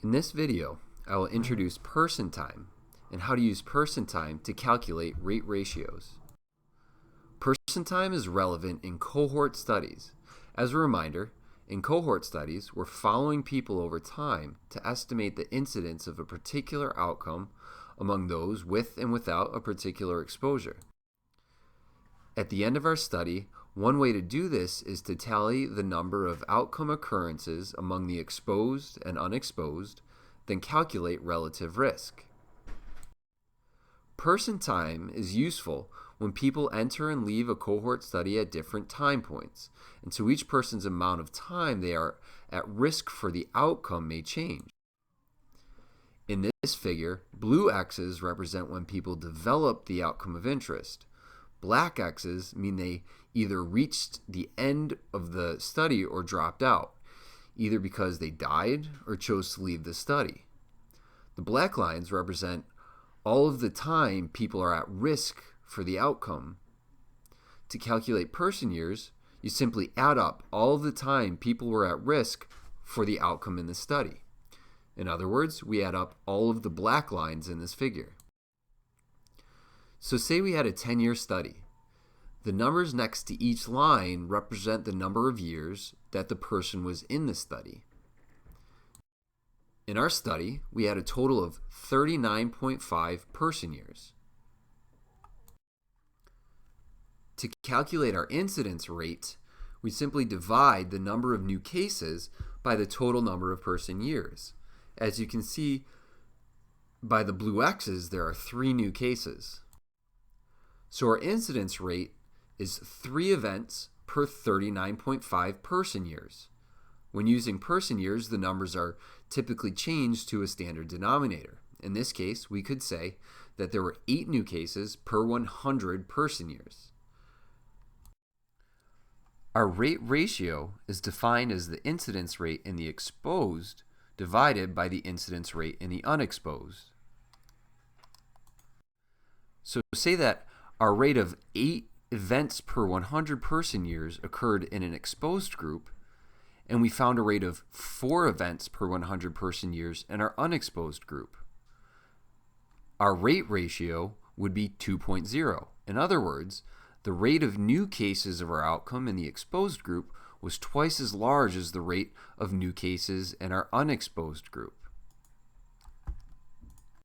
In this video, I will introduce person time and how to use person time to calculate rate ratios. Person time is relevant in cohort studies. As a reminder, in cohort studies, we're following people over time to estimate the incidence of a particular outcome among those with and without a particular exposure. At the end of our study, one way to do this is to tally the number of outcome occurrences among the exposed and unexposed, then calculate relative risk. Person time is useful when people enter and leave a cohort study at different time points, and so each person's amount of time they are at risk for the outcome may change. In this figure, blue X's represent when people develop the outcome of interest. Black X's mean they either reached the end of the study or dropped out, either because they died or chose to leave the study. The black lines represent all of the time people are at risk for the outcome. To calculate person years, you simply add up all of the time people were at risk for the outcome in the study. In other words, we add up all of the black lines in this figure. So say we had a 10-year study. The numbers next to each line represent the number of years that the person was in the study. In our study, we had a total of 39.5 person years. To calculate our incidence rate, we simply divide the number of new cases by the total number of person years. As you can see by the blue X's, there are 3 new cases. So our incidence rate is 3 events per 39.5 person years. When using person years, the numbers are typically changed to a standard denominator. In this case, we could say that there were 8 new cases per 100 person years. Our rate ratio is defined as the incidence rate in the exposed divided by the incidence rate in the unexposed. So say that our rate of 8 events per 100 person years occurred in an exposed group, and we found a rate of 4 events per 100 person years in our unexposed group. Our rate ratio would be 2.0. In other words, the rate of new cases of our outcome in the exposed group was twice as large as the rate of new cases in our unexposed group.